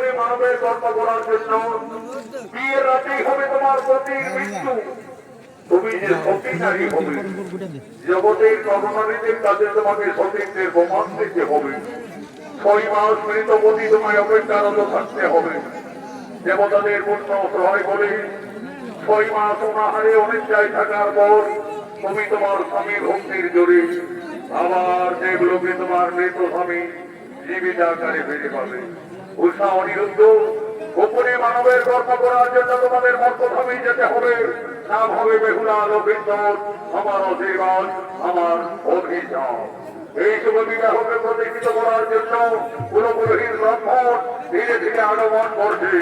গোপনে মানবের কর্ম করার জন্য বিয়ের রাতেই হবে তোমার পতির মৃত্যু। তুমি যে সতী নারী হবে, জগতের নরনারীদের কাছে তোমাকে সতীত্বের প্রমাণ দিতে হবে। 6 মাস মৃতপতি তোমায় অপেক্ষারত থাকতে হবে। দেবতাদের পুণ্য সহায় বলে 6 মাস অনাহারে অনিদ্রায় থাকার পর তুমি তোমার স্বামীর ভক্তির জোরে আবার দেবলোকে তোমার মৃত স্বামী জীবিত আকারে ফিরে পাবে। উষা অনিরুদ্ধ গোপনে মানবের কর্ম করার জন্য তোমাদের মর্তধামে যেতে হবে। নাম হবে বেহুলা লক্ষিন্দর, আমার আশীর্বাদ, আমার অভিশাপ। এই শুভ বিবাহকে প্রতিষ্ঠিত করার জন্য কুলপুরোহিত ব্রাহ্মণ ধীরে ধীরে আগমন করছে।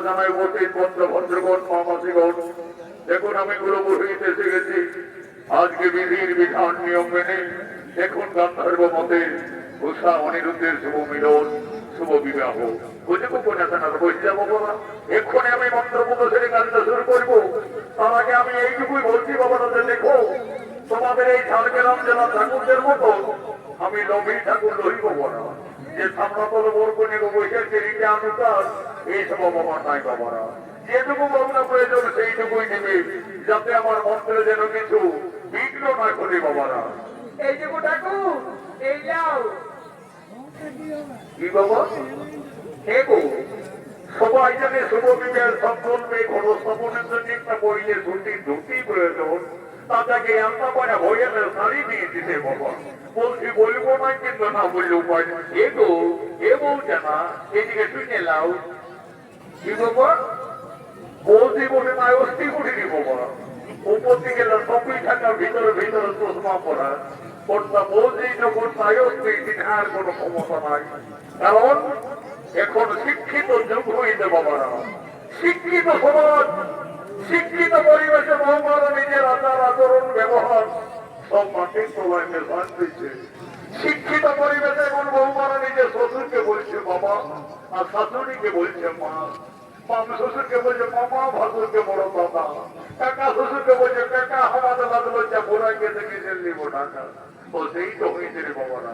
জানাই উপস্থিত ভদ্রগণ মামাসিগণ, দেখুন আমি কুলপুরোহিত এসে গেছি। আজকে বিধির বিধান নিয়ম মেনে দেখুন গান্ধর্ব মতে উষা অনিরুদ্ধের শুভ মিলন, শুভ বিবাহ। বুঝে বসে যাবো বাবা, এক্ষুনি আমি মন্ত্রপুত সেরে কাজটা শুরু করবো। তার আগে আমি এইটুকুই বলছি বাবারা, দেখো তোমাদের এই ঝাড়গ্রাম জেলা ঠাকুরদের মতো আমি লবি ঠাকুর লহিব বলা, যে সামনাতল বরকনের বৈশের চেরিটা অনুসার এইসব বাবা নাই বাবারা। যেটুকু ভাবনা প্রয়োজন সেইটুকুই নেবে, যাতে আমার মন্ত্রে যেন কিছু বিঘ্ন না করে বাবারা। এইটুকু ঠাকুর এই যাও। কি বাবা? হে গো, সবাই জানে শুভ বিবাহের সফল মেয়ে ঘর স্থাপনের জন্য একটা বইলে ধুতি প্রয়োজন। তাকে আনতে পারে ভয়ের শাড়ি দিয়ে দিতে বাবা। বলছি বলবো না, কিন্তু না বললে উপায় নেই। এ গো, এ বলছে না, এদিকে শুনে লাও। কি বাবা? বলছি বলে না, অস্থি করিনি বাবা। উপর দিকে সবই থাকার ভিতরে ভিতরে চশমা পড়া কর্তা বলছি যখন আর কোনো ক্ষমতা নাই। কারণ এখন শিক্ষিত যুগ হইতে বাবারা, শিক্ষিত সমাজ, শিক্ষিত পরিবেশে বাবারা নিজের আচার আচরণ ব্যবহার সব মাটির তলায় মেশান দিচ্ছে। শিক্ষিত পরিবেশে এখন বৌমারা নিজের শ্বশুরকে বলছে বাবা, আর শাশুড়িকে বলছে মা। মামা শ্বশুরকে বলছে মামা, ভাসুরকে বড় দাদা, কাকা শ্বশুরকে বলছে কাকা, আমাদের লাগলো যা বোরাকে থেকে নিব টাকা। তো সেই তো হয়েছে রে বাবারা।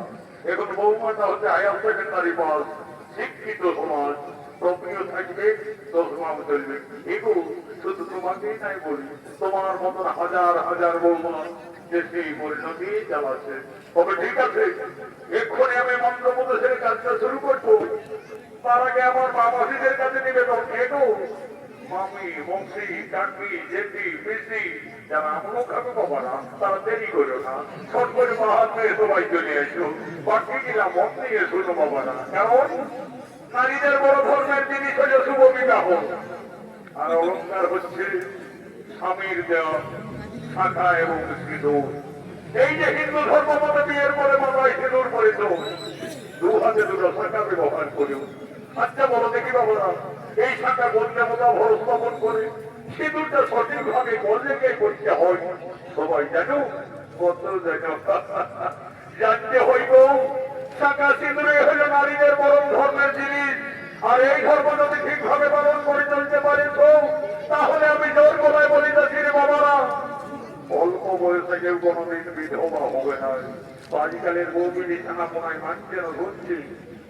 এখন বৌমাটা হচ্ছে হায়ার সেকেন্ডারি পাস, শিক্ষিত সমাজ, প্রক্রিয় থাকবে, চশমা চলবে। এগুলো শুধু তোমাকেই নাই বলি, তোমার মতন হাজার হাজার বৌমা দেশে পরিণতি চালাচ্ছে। তবে ঠিক আছে, এক্ষুনি আমি মন্ত্রপ্রদেশের কাজটা শুরু করবো। তার আগে আমার মামাসিদের কাছে নিবেদন, এগো মামি, বংশী, কাকি, জেঠি, পিসি যারা আমলো খাবে বাবারা, তারা দেরি করো না, ছট করে বাহাত নিয়ে সবাই চলে এসো। বাকি কিনা মত নিয়ে শুনো বাবারা। কারণ নারীদের বড় ধর্মের জিনিস হল শুভ বিবাহ, আর অলঙ্কার হচ্ছে স্বামীর দেওয়া শাখা এবং সিঁদুর। এই যে হিন্দু ধর্ম মতে বিয়ের পরে মাথায় সিঁদুর পরে তো 2 হাতে 2টো শাখা ব্যবহার করেও। আচ্ছা বলো দেখি বাবারা, এই শাখা গঞ্জে মোটা ভর স্থাপন করে সিঁদুরটা সঠিক ভাবে গঞ্জে করতে হয় সবাই জানো, কত জানো জানতে হইব। শাখা সিঁদুরে হলো নারীদের পরম ধর্মের জিনিস, আর এই ধর্ম যদি ঠিকভাবে পালন করে চলতে পারে তো তাহলে আমি জোর গলায় বলিতেছি রে বাবারা, অল্প বয়সে কেউ কোনোদিন বিধবা হবে না। আজকালের বউ বিছানা পোনায় মানছে না, হচ্ছে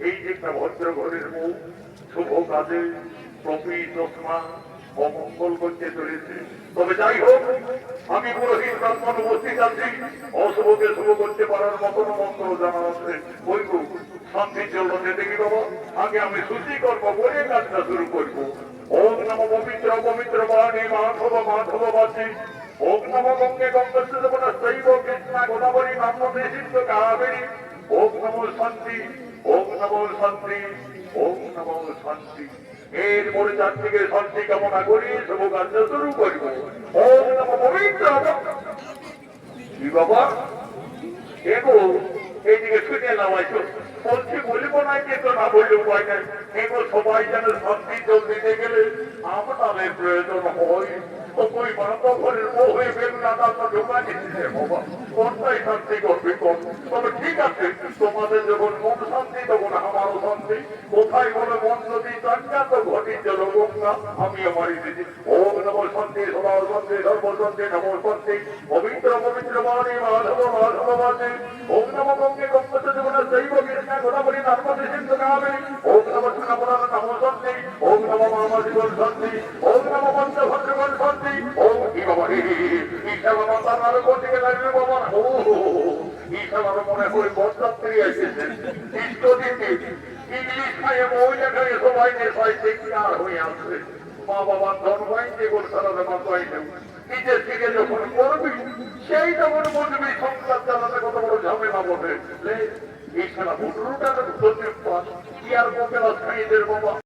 এই যে একটা ভদ্র ঘরের বউ শুভ কাজে টপি চশমা অমঙ্গল করতে চলেছে। তবে যাই হোক, আমি পুরোহিত ব্রাহ্মণ উপস্থিত আছি, অশুভকে শুভ করতে পারার মতন মন্ত্র জানা আছে। বলবো শান্তির জন্য দেখি বাবা, আগে আমি শুচি করবো, বলে কাজটা শুরু করবো। ওম নম পবিত্র পবিত্র বাণী মাধব মাধব বাসী, ওম নম গঙ্গে গঙ্গৈব কৃষ্ণা গোদাবরী নর্মদে সিন্ধু কাবেরী, ওম নমো শান্তি, ওম নমো শান্তি, ওম নমো শান্তি। এরপরে চারদিকে শান্তি কামনা করি শুভ কার্য শুরু করব। ওম নমো পবিত্র। কি বাবা, এগো এইদিকে শুনে নামাইছো, বলছি বলবো না কিন্তু না বললে উপায় নেই এগুলো সবাই যেন শান্তি জল দিতে গেলে আমাদের প্রয়োজন হয় তো কই মানব ঘরের বউ হয়ে বেগুনা দাঁড়া ঢোকা দিচ্ছে বাবা কোনটাই শান্তি করবে কোন তবে ঠিক আছে তোমাদের যখন মন শান্তি তখন আমারও শান্তি কোথায় বলে মন যদি চাঙ্গা তো ঘটির জল গঙ্গা আমি আমারই দিদি ওম নমঃ শান্তি সদা শান্তি সর্বশান্তি নমঃ শান্তি পবিত্র পবিত্র বাণী মাধব মাধব বাণী ওম নমঃ গঙ্গে গঙ্গা জীবন শৈব কৃষ্ণ গোদাবরী নর্মদে সিন্ধু নামে ওম নমঃ কৃষ্ণপুরাণ নমঃ শান্তি ওম নমঃ মামাদিগণ শান্তি ওম নমঃ পঞ্চভদ্রগণ শান্তি ওম কি বাবা ঈশা বাবা তার আরো কোন দিকে লাগবে বাবা ও ঈশা বাবা মনে হয় বরযাত্রী এসেছে ইষ্টদিকে ইংলিশ খাইয়ে মহিলা খাইয়ে সবাই নেশায় শিকার হয়ে আসবে মা বাবার ধর্মাই যে গোল সারা ব্যাপার পাই না নিজের থেকে যখন করবি সেই তখন বুঝবি সংসার চালাতে কত বড় ঝামেলা বটে এই সারা 15 টাকা কি আর বলতে খাইয়ে বাবা